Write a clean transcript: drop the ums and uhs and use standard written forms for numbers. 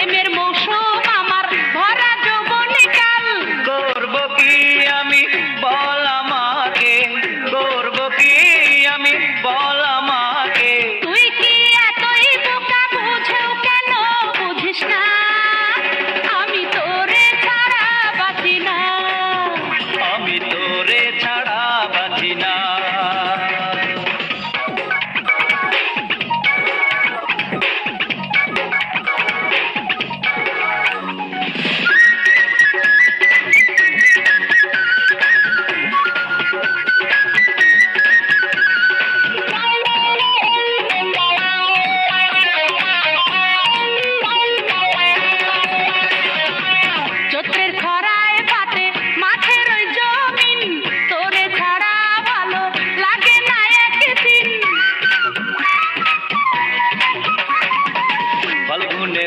প্রেমের মৌসুম আমার ভরা যৌবনে কাল। করব কি আমি বল আমাকে, করব কি আমি বল আমাকে। তুই কি এতই বোকা, বুঝেও কেন বুঝিস না, আমি তোরে ছাড়া বাঁচি না। আমি তোরে ছাড়া বাঁচি না। চৈত্রের খরায় ফাটে মাঠের ওই জমিন, তোরে ছাড়া ভালো লাগে না একদিন। ফাল্গুনে